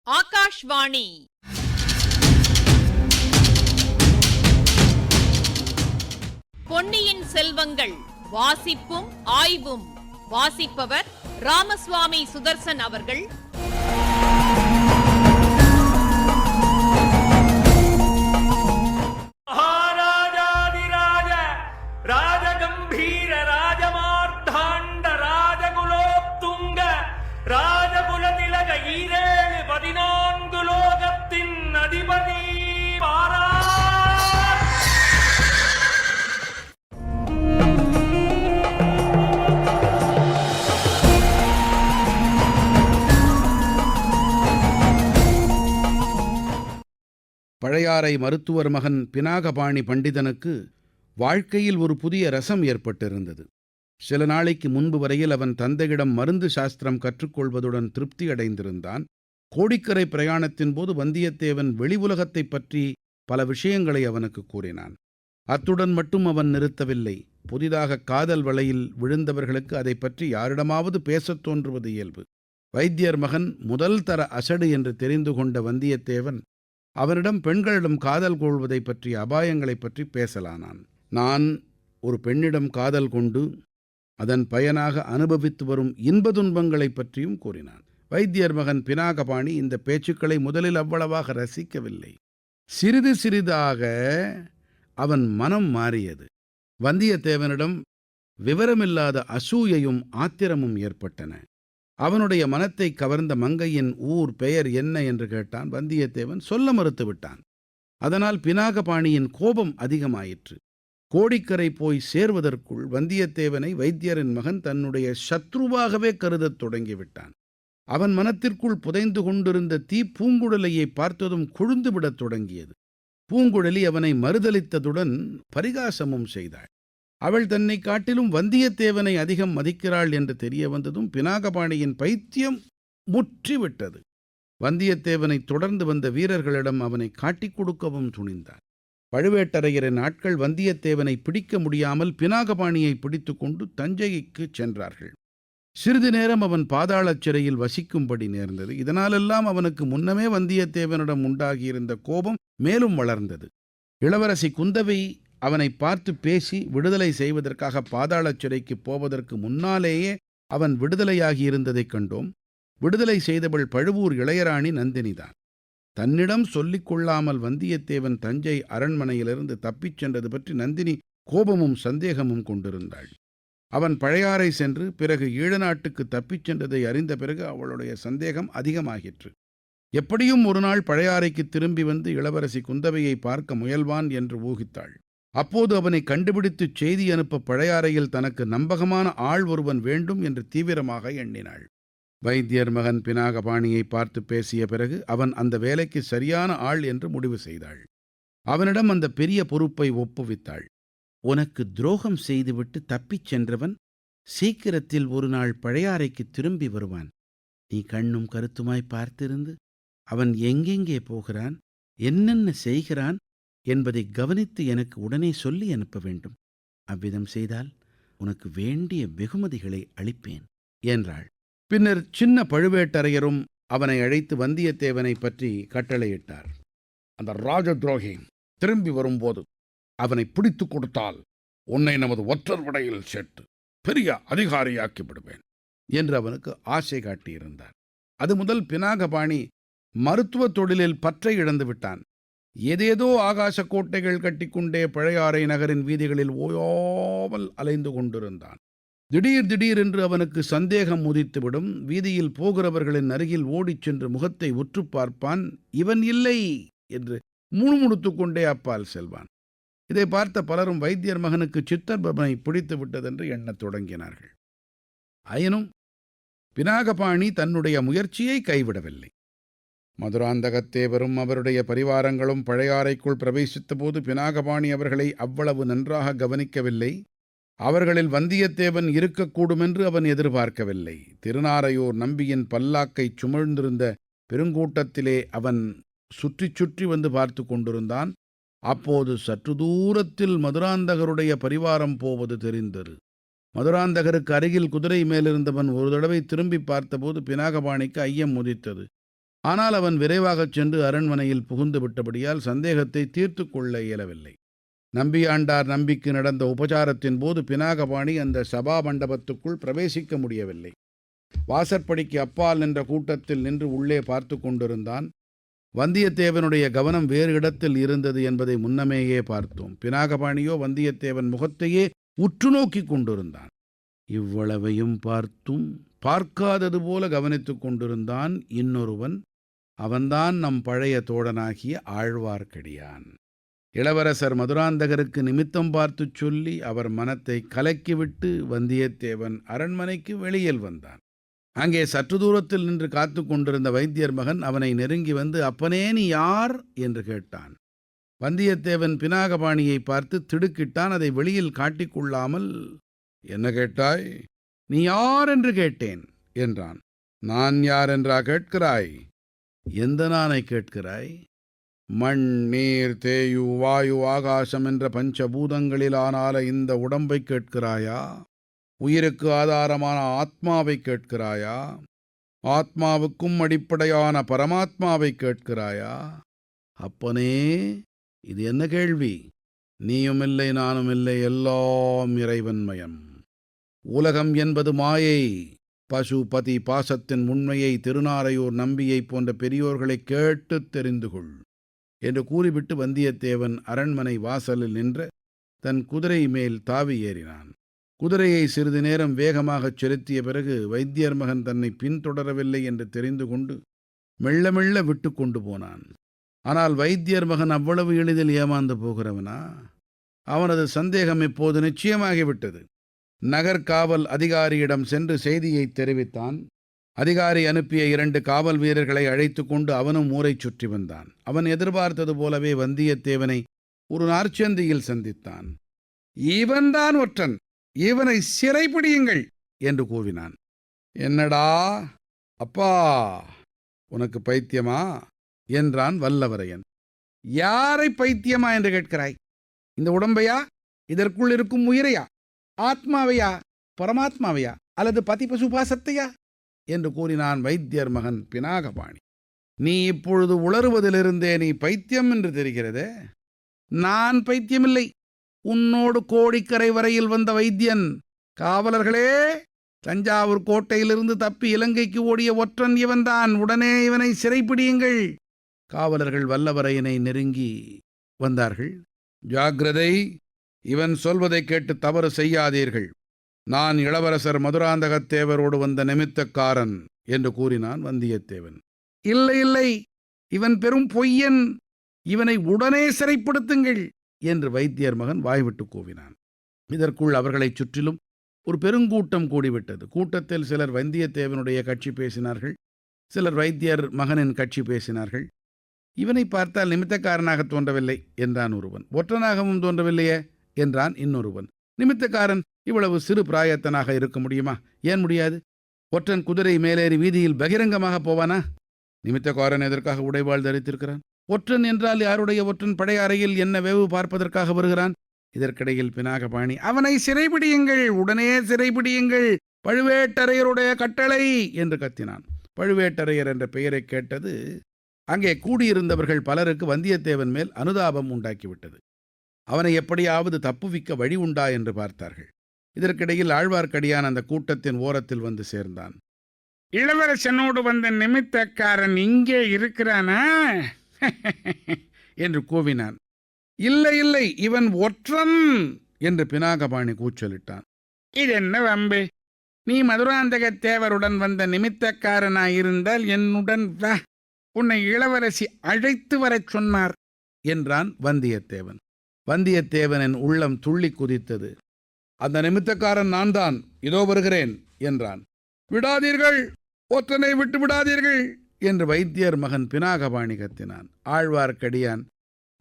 ஆகாஷ்வாணி. பொன்னியின் செல்வங்கள் வாசிப்பும் ஆய்வும். வாசிப்பவர் ராமசுவாமி சுதர்சன் அவர்கள். மகாராஜாதிராஜ ராஜகம்பீர ராஜமார்த்தாண்ட ராஜகுலோத்துங்க ராஜகுலதிலக ஈரேழு 14 லோகத்தின் அதிபதி பாரா. பழையாறை மருத்துவர் மகன் பினாகபாணி பண்டிதனுக்கு வாழ்க்கையில் ஒரு புதிய ரசம் ஏற்பட்டிருந்தது. சில நாளைக்கு முன்பு வரையில் அவன் தந்தையிடம் மருந்து சாஸ்திரம் கற்றுக்கொள்வதுடன் திருப்தி அடைந்திருந்தான். கோடிக்கரை பிரயாணத்தின் போது வந்தியத்தேவன் வெளி உலகத்தைப் பற்றி பல விஷயங்களை அவனுக்கு கூறினான். அத்துடன் மட்டும் அவன் நிறுத்தவில்லை. புதிதாக காதல் வலையில் விழுந்தவர்களுக்கு அதை பற்றி யாரிடமாவது பேசத் தோன்றுவது இயல்பு. வைத்தியர் மகன் முதல் தர அசடு என்று தெரிந்து கொண்ட வந்தியத்தேவன் அவனிடம் பெண்களிடம் காதல் கொள்வதை பற்றிய அபாயங்களைப் பற்றி பேசலானான். நான் ஒரு பெண்ணிடம் காதல் கொண்டு அதன் பயனாக அனுபவித்து வரும் இன்ப துன்பங்களைப் பற்றியும் கூறினான். வைத்தியர் மகன் பினாகபாணி இந்த பேச்சுக்களை முதலில் அவ்வளவாக ரசிக்கவில்லை. சிறிது சிறிதாக அவன் மனம் மாறியது. வந்தியத்தேவனிடம் விவரமில்லாத அசூயையும் ஆத்திரமும் ஏற்பட்டன. அவனுடைய மனத்தை கவர்ந்த மங்கையின் ஊர் பெயர் என்ன என்று கேட்டான். வந்தியத்தேவன் சொல்ல மறுத்துவிட்டான். அதனால் பினாகபாணியின் கோபம் அதிகமாயிற்று. கோடிக்கரை போய் சேர்வதற்குள் வந்தியத்தேவனை வைத்தியரின் மகன் தன்னுடைய சத்ருவாகவே கருதத் தொடங்கிவிட்டான். அவன் மனத்திற்குள் புதைந்து கொண்டிருந்த தீ பூங்குழலியை பார்த்ததும் கொழுந்துவிடத் தொடங்கியது. பூங்குழலி அவனை மறுதலித்ததுடன் பரிகாசமும் செய்தாள். அவள் தன்னை காட்டிலும் வந்தியத்தேவனை அதிகம் மதிக்கிறாள் என்று தெரிய வந்ததும் பினாகபாணியின் பைத்தியம் முற்றிவிட்டது. வந்தியத்தேவனை தொடர்ந்து வந்த வீரர்களிடம் அவனை காட்டிக் கொடுக்கவும் துணிந்தார். பழுவேட்டரையரின் ஆட்கள் வந்தியத்தேவனை பிடிக்க முடியாமல் பினாகபாணியை பிடித்து கொண்டு தஞ்சைக்கு சென்றார்கள். சிறிது நேரம் அவன் பாதாளச் சிறையில் வசிக்கும்படி நேர்ந்தது. இதனாலெல்லாம் அவனுக்கு முன்னமே வந்தியத்தேவனிடம் உண்டாகியிருந்த கோபம் மேலும் வளர்ந்தது. இளவரசி குந்தவை அவனை பார்த்து பேசி விடுதலை செய்வதற்காக பாதாளச் சிறைக்கு போவதற்கு முன்னாலேயே அவன் விடுதலையாகியிருந்ததைக் கண்டோம். விடுதலை செய்தவள் பழுவூர் இளையராணி நந்தினிதான். தன்னிடம் சொல்லிக் கொள்ளாமல் வந்தியத்தேவன் தஞ்சை அரண்மனையிலிருந்து தப்பிச் சென்றது பற்றி நந்தினி கோபமும் சந்தேகமும் கொண்டிருந்தாள். அவன் பழையாறை சென்று பிறகு ஈழ நாட்டுக்கு தப்பிச் சென்றதை அறிந்த பிறகு அவளுடைய சந்தேகம் அதிகமாகிற்று. எப்படியும் ஒரு நாள் பழையாறைக்கு திரும்பி வந்து இளவரசி குந்தவையை பார்க்க முயல்வான் என்று ஊகித்தாள். அப்போது அவனை கண்டுபிடித்து செய்தி அனுப்ப பழையாறையில் தனக்கு நம்பகமான ஆள் ஒருவன் வேண்டும் என்று தீவிரமாக எண்ணினாள். வைத்தியர் மகன் பினாகபாணியை பார்த்து பேசிய பிறகு அவன் அந்த வேலைக்கு சரியான ஆள் என்று முடிவு செய்தாள். அவனிடம் அந்த பெரிய பொறுப்பை ஒப்புவித்தாள். உனக்கு துரோகம் செய்துவிட்டு தப்பிச் சென்றவன் சீக்கிரத்தில் ஒரு நாள் பழையாறைக்கு திரும்பி வருவான். நீ கண்ணும் கருத்துமாய் பார்த்திருந்து அவன் எங்கெங்கே போகிறான், என்னென்ன செய்கிறான் என்பதை கவனித்து எனக்கு உடனே சொல்லி அனுப்ப வேண்டும். அவ்விதம் செய்தால் உனக்கு வேண்டிய வெகுமதிகளை அளிப்பேன் என்றாள். பின்னர் சின்ன பழுவேட்டரையரும் அவனை அழைத்து வந்தியத்தேவனை பற்றி கட்டளையிட்டார். அந்த ராஜ துரோகி திரும்பி வரும்போது அவனை பிடித்து கொடுத்தால் உன்னை நமது ஒற்றர் படையில் சேர்த்து பெரிய அதிகாரியாக்கி விடுவேன் என்று அவனுக்கு ஆசை காட்டியிருந்தார். அது முதல் பினாகபாணி மருத்துவ தொழிலில் பற்றை இழந்து விட்டான். ஏதேதோ ஆகாச கோட்டைகள் கட்டிக்கொண்டே பழையாறை நகரின் வீதிகளில் ஓயாமல் அலைந்து கொண்டிருந்தான். திடீரென்று அவனுக்கு சந்தேகம் உதித்துவிடும். வீதியில் போகிறவர்களின் அருகில் ஓடிச் சென்று முகத்தை உற்று பார்ப்பான். இவன் இல்லை என்று முணுமுணுத்துக் கொண்டே அப்பால் செல்வான். இதை பார்த்த பலரும் வைத்தியர் மகனுக்கு சித்தர்பவனை பிடித்து விட்டதென்று எண்ணத் தொடங்கினார்கள். ஆயினும் பினாகபாணி தன்னுடைய முயற்சியை கைவிடவில்லை. மதுராந்தகத்தேவரும் அவருடைய பரிவாரங்களும் பழையாறைக்குள் பிரவேசித்த போது பினாகபாணி அவர்களை அவ்வளவு நன்றாக கவனிக்கவில்லை. அவர்களில் வந்தியத்தேவன் இருக்கக்கூடும் என்று அவன் எதிர்பார்க்கவில்லை. திருநாரையூர் நம்பியின் பல்லாக்கை சுமழ்ந்திருந்த பெருங்கூட்டத்திலே அவன் சுற்றி சுற்றி வந்து பார்த்து கொண்டிருந்தான். அப்போது சற்று தூரத்தில் மதுராந்தகருடைய பரிவாரம் போவது தெரிந்தது. மதுராந்தகருக்கு அருகில் குதிரை மேலிருந்தவன் ஒரு தடவை திரும்பி பார்த்தபோது பினாகபாணிக்கு ஐயம் உதித்தது. ஆனால் அவன் விரைவாகச் சென்று அரண்மனையில் புகுந்து விட்டபடியால் சந்தேகத்தை தீர்த்து கொள்ள இயலவில்லை. நம்பியாண்டார் நம்பிக்கு நடந்த உபசாரத்தின் போது பினாகபாணி அந்த சபா மண்டபத்துக்குள் பிரவேசிக்க முடியவில்லை. வாசற்படிக்கு அப்பால் நின்ற கூட்டத்தில் நின்று உள்ளே பார்த்து கொண்டிருந்தான். வந்தியத்தேவனுடைய கவனம் வேறு இடத்தில் இருந்தது என்பதை முன்னமேயே பார்த்தோம். பினாகபாணியோ வந்தியத்தேவன் முகத்தையே உற்று நோக்கிக் கொண்டிருந்தான். இவ்வளவையும் பார்த்தும் பார்க்காதது போல கவனித்துக் கொண்டிருந்தான் இன்னொருவன். அவன்தான் நம் பழைய தோழனாகிய ஆழ்வார்க்கடியான். இளவரசர் மதுராந்தகருக்கு நிமித்தம் பார்த்துச் சொல்லி அவர் மனத்தை கலக்கிவிட்டு வந்தியத்தேவன் அரண்மனைக்கு வெளியில் வந்தான். அங்கே சற்று தூரத்தில் நின்று காத்து கொண்டிருந்த வைத்தியர் மகன் அவனை நெருங்கி வந்து, அப்பனே நீ யார் என்று கேட்டான். வந்தியத்தேவன் பினாகபாணியை பார்த்து திடுக்கிட்டான். அதை வெளியில் காட்டிக்கொள்ளாமல், என்ன கேட்டாய்? நீ யார் என்று கேட்டேன் என்றான். நான் யார் என்றா கேட்கிறாய்? எந்த நானை கேட்கிறாய்? மண், நீர், தேயு, வாயு, ஆகாசம் என்ற பஞ்சபூதங்களிலானால இந்த உடம்பை கேட்கிறாயா? உயிருக்கு ஆதாரமான ஆத்மாவை கேட்கிறாயா? ஆத்மாவுக்கும் அடிப்படையான பரமாத்மாவை கேட்கிறாயா? அப்பனே, இது என்ன கேள்வி? நீயும் இல்லை, நானும் இல்லை, எல்லாம் இறைவன்மயம். உலகம் என்பது மாயை. பசுபதி பாசத்தின் உண்மையை திருநாரையூர் நம்பியை போன்ற பெரியோர்களை கேட்டு தெரிந்து கொள் என்று கூறிவிட்டு வந்தியத்தேவன் அரண்மனை வாசலில் நின்ற தன் குதிரை மேல் தாவி ஏறினான். குதிரையை சிறிது நேரம் வேகமாகச் செலுத்திய பிறகு வைத்தியர் மகன் தன்னை பின்தொடரவில்லை என்று தெரிந்து கொண்டு மெல்ல மெல்ல விட்டு கொண்டு போனான். ஆனால் வைத்தியர் மகன் அவ்வளவு எளிதில் ஏமாந்து போகிறவனா? அவனது சந்தேகம் இப்போது நிச்சயமாகிவிட்டது. நகர்காவல் அதிகாரியிடம் சென்று செய்தியை தெரிவித்தான். அதிகாரி அனுப்பிய 2 காவல் வீரர்களை அழைத்து கொண்டு அவனும் ஊரை சுற்றி வந்தான். அவன் எதிர்பார்த்தது போலவே வந்தியத்தேவனை ஒரு நாற்சந்தியில் சந்தித்தான். இவன்தான் ஒற்றன், இவனை சிறைப்பிடியுங்கள் என்று கூவினான். என்னடா அப்பா, உனக்கு பைத்தியமா என்றான் வல்லவரையன். யாரை பைத்தியமா என்று கேட்கிறாய்? இந்த உடம்பையா? இதற்குள் இருக்கும் உயிரையா? ஆத்மாவையா? பரமாத்மாவையா? அல்லது பதி பசுபாசத்தையா என்று கூறினான் வைத்தியர் மகன் பினாகபாணி. நீ இப்பொழுது உளறுவதிலிருந்தே நீ பைத்தியம் என்று தெரிகிறதே. நான் பைத்தியமில்லை. உன்னோடு கோடிக்கரை வரையில் வந்த வைத்தியன். காவலர்களே, தஞ்சாவூர் கோட்டையிலிருந்து தப்பி இலங்கைக்கு ஓடிய ஒற்றன் இவன்தான். உடனே இவனை சிறைப்பிடியுங்கள். காவலர்கள் வல்லவரையனை நெருங்கி வந்தார்கள். ஜாக்கிரதை, இவன் சொல்வதை கேட்டு தவறு செய்யாதீர்கள். நான் இளவரசர் மதுராந்தகத்தேவரோடு வந்த நிமித்தக்காரன் என்று கூறினான் வந்தியத்தேவன். இல்லை இல்லை, இவன் பெரும் பொய்யன். இவனை உடனே சிறைப்படுத்துங்கள் என்று வைத்தியர் மகன் வாய்விட்டு கூவினான். இதற்குள் அவர்களைச் சுற்றிலும் ஒரு பெருங்கூட்டம் கூடிவிட்டது. கூட்டத்தில் சிலர் வந்தியத்தேவனுடைய கட்சி பேசினார்கள், சிலர் வைத்தியர் மகனின் கட்சி பேசினார்கள். இவனை பார்த்தால் நிமித்தக்காரனாக தோன்றவில்லை என்றான் ஒருவன். ஒற்றனாகவும் தோன்றவில்லையே என்றான் இன்னொருவன். நிமித்தக்காரன் இவ்வளவு சிறு பிராயத்தனாக இருக்க முடியுமா? ஏன் முடியாது? ஒற்றன் குதிரை மேலேறி வீதியில் பகிரங்கமாக போவானா? நிமித்தக்காரன் எதற்காக உடைவாள் தரித்திருக்கிறான்? ஒற்றன் என்றால் யாருடைய ஒற்றன் படையறையில் என்ன வேவு பார்ப்பதற்காக வருகிறான்? இதற்கிடையில் பினாகபாணி, அவனை சிறைப்பிடியுங்கள், உடனே சிறைப்பிடியுங்கள், பழுவேட்டரையருடைய கட்டளை என்று கத்தினான். பழுவேட்டரையர் என்ற பெயரை கேட்டது அங்கே கூடியிருந்தவர்கள் பலருக்கு வந்தியத்தேவன் மேல் அனுதாபம் உண்டாக்கிவிட்டது. அவனை எப்படியாவது தப்புவிக்க வழி உண்டா என்று பார்த்தார்கள். இதற்கிடையில் ஆழ்வார்க்கடியான் அந்த கூட்டத்தின் ஓரத்தில் வந்து சேர்ந்தான். இளவரசனோடு வந்த நிமித்தக்காரன் இங்கே இருக்கிறானா என்று கூவினான். இல்லை இல்லை, இவன் ஒற்றன் என்று பினாகபாணி கூச்சலிட்டான். இதென்ன வம்பு? நீ மதுராந்தகத்தேவருடன் வந்த நிமித்தக்காரனாயிருந்தால் என்னுடன் வா, உன்னை இளவரசி அழைத்து வரச் சொன்னார் என்றான் வந்தியத்தேவன். வந்தியத்தேவனின் உள்ளம் துள்ளி குதித்தது. அந்த நிமித்தக்காரன் நான் தான், இதோ வருகிறேன் என்றான். விடாதீர்கள், ஒற்றனை விட்டு விடாதீர்கள் என்று வைத்தியர் மகன் பினாகபாணி கத்தினான். ஆழ்வார்க்கடியான்,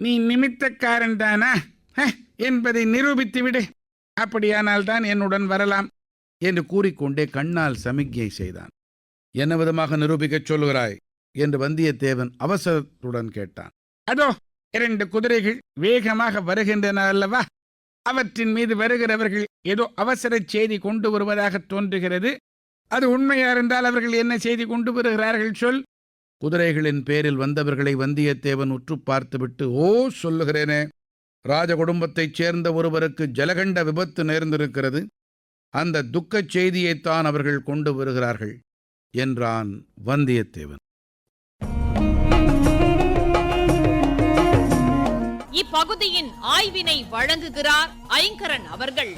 நீ நிமித்தக்காரன் தானா என்பதை நிரூபித்து விடு, அப்படியானால் தான் என்னுடன் வரலாம் என்று கூறிக்கொண்டே கண்ணால் சமிக்ஞை செய்தான். என்ன விதமாக நிரூபிக்கச் சொல்லுகிறாய் என்று வந்தியத்தேவன் அவசரத்துடன் கேட்டான். அதோ 2 குதிரைகள் வேகமாக வருகின்றன அல்லவா? அவற்றின் மீது வருகிறவர்கள் ஏதோ அவசர செய்தி கொண்டு வருவதாக தோன்றுகிறது. அது உண்மையா இருந்தால் அவர்கள் என்ன செய்தி கொண்டு வருகிறார்கள் சொல். குதிரைகளின் பேரில் வந்தவர்களை வந்தியத்தேவன் உற்று பார்த்துவிட்டு, ஓ சொல்லுகிறேனே, ராஜ குடும்பத்தைச் சேர்ந்த ஒருவருக்கு ஜலகண்ட விபத்து நேர்ந்திருக்கிறது. அந்த துக்கச் செய்தியைத்தான் அவர்கள் கொண்டு வருகிறார்கள் என்றான் வந்தியத்தேவன். இப்பகுதியின் ஆய்வினை வழங்குகிறார் ஐங்கரன் அவர்கள்.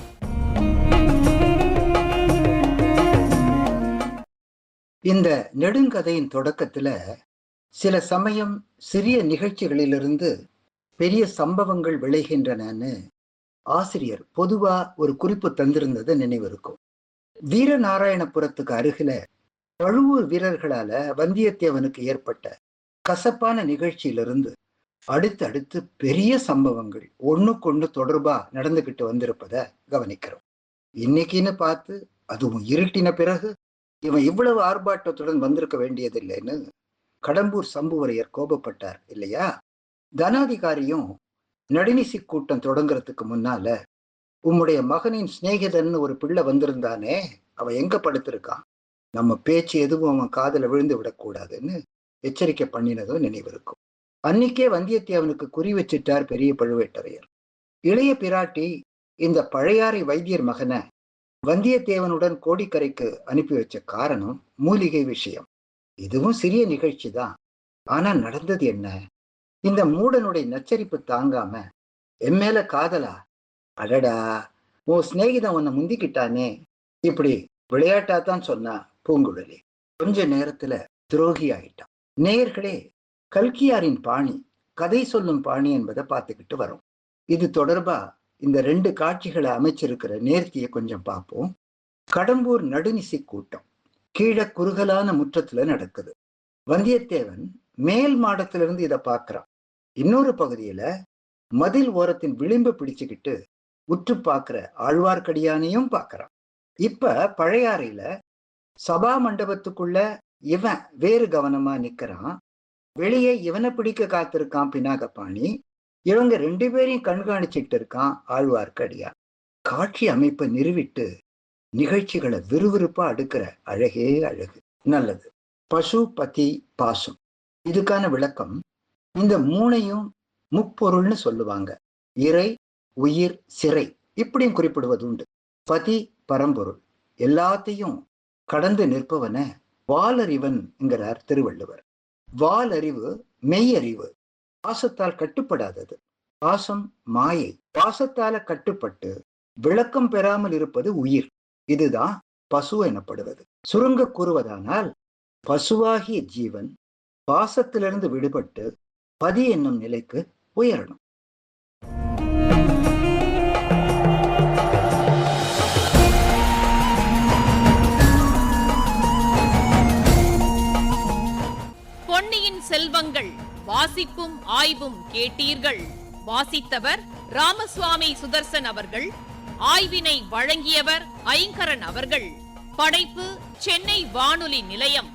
இந்த நெடுங்கதையின் தொடக்கத்துல சில சமயம் சிறிய நிகழ்ச்சிகளிலிருந்து பெரிய சம்பவங்கள் விளைகின்றனன்னு ஆசிரியர் பொதுவா ஒரு குறிப்பு தந்திருந்தது நினைவிருக்கும். வீரநாராயணபுரத்துக்கு அருகில பழுவூர் வீரர்களால வந்தியத்தேவனுக்கு ஏற்பட்ட கசப்பான நிகழ்ச்சியிலிருந்து அடுத்தடுத்து பெரிய சம்பவங்கள் ஒண்ணுக்கொண்ணு தொடர்பா நடந்துகிட்டு வந்திருப்பத கவனிக்கிறோம். இன்னைக்குன்னு பார்த்து அதுவும் இருட்டின பிறகு இவன் இவ்வளவு ஆர்ப்பாட்டத்துடன் வந்திருக்க வேண்டியதில்லைன்னு கடம்பூர் சம்புவரையர் கோபப்பட்டார் இல்லையா? தனாதிகாரியும் நடுநிசி கூட்டம் தொடங்குறதுக்கு முன்னால, உம்முடைய மகனின் சிநேகிதன் ஒரு பிள்ளை வந்திருந்தானே, அவன் எங்க படுத்திருக்கான், நம்ம பேச்சு எதுவும் அவன் காதுல விழுந்து விடக்கூடாதுன்னு எச்சரிக்கை பண்ணினதும் நினைவிருக்கும். அன்னைக்கே வந்தியத்தேவனுக்கு குறி வச்சிட்டார் பெரிய பழுவேட்டரையர். இளைய பிராட்டி இந்த பழையாறை வைத்தியர் மகனை வந்தியத்தேவனுடன் கோடிக்கரைக்கு அனுப்பி வச்ச காரணம் மூலிகை விஷயம். இதுவும் சிறிய நிகழ்ச்சி தான். ஆனா நடந்தது என்ன? இந்த மூடனுடைய நச்சரிப்பு தாங்காம, எம்மேல காதலா, அடடா உன் சிநேகிதன் உன்னை முந்திக்கிட்டானே, இப்படி விளையாட்டாதான் சொன்னா பூங்குழலி. கொஞ்ச நேரத்துல துரோகி ஆயிட்டான். நேயர்களே, கல்கியாரின் பாணி கதை சொல்லும் பாணி என்பதை பார்த்துக்கிட்டு வரும். இது தொடர்பா இந்த 2 காட்சிகளை அமைச்சிருக்கிற நேர்த்தியை கொஞ்சம் பார்ப்போம். கடம்பூர் நடுநிசி கூட்டம் கீழே குறுகலான முற்றத்துல நடக்குது. வந்தியத்தேவன் மேல் மாடத்திலிருந்து இதை பார்க்கிறான். இன்னொரு பகுதியில மதில் ஓரத்தின் விளிம்பு பிடிச்சுக்கிட்டு உற்று பார்க்கிற ஆழ்வார்க்கடியானையும் பார்க்கறான். இப்ப பழையாறையில சபா மண்டபத்துக்குள்ள இவன் வேறு கவனமா நிக்கிறான். வெளியே இவனை பிடிக்க காத்திருக்கான் பினாகபாணி. இவங்க 2 பேரையும் கண்காணிச்சுட்டு இருக்கான் ஆழ்வார்க்கடியான். காட்சி அமைப்பை நிறுவிட்டு நிகழ்ச்சிகளை விறுவிறுப்பா அடுக்கிற அழகே அழகு. நல்லது. பசு, பதி, பாசம், இதுக்கான விளக்கம் இந்த 3ஐயும் முப்பொருள்னு சொல்லுவாங்க. இறை, உயிர், சிறை இப்படியும் குறிப்பிடுவது உண்டு. பதி பரம்பொருள், எல்லாத்தையும் கடந்து நிற்பவன வாலறிவன் என்கிறார் திருவள்ளுவர். வாலறிவு மெய்யறிவு, பாசத்தால் கட்டுப்படாதது. பாசம் மாயை, பாசத்தால கட்டுப்பட்டு விளக்கம் பெறாமல் இருப்பது உயிர். இதுதான் பசு எனப்படுவது. சுருங்க கூறுவதானால், பசுவாகிய ஜீவன் பாசத்திலிருந்து விடுபட்டு பதி என்னும் நிலைக்கு உயரணும். பொன்னியின் செல்வங்கள் வாசிப்பும் ஆய்வும் கேட்டீர்கள். வாசித்தவர் ராமசுவாமி சுதர்சன் அவர்கள். ஆய்வினை வழங்கியவர் ஐங்கரன் அவர்கள். படைப்பு சென்னை வானொலி நிலையம்.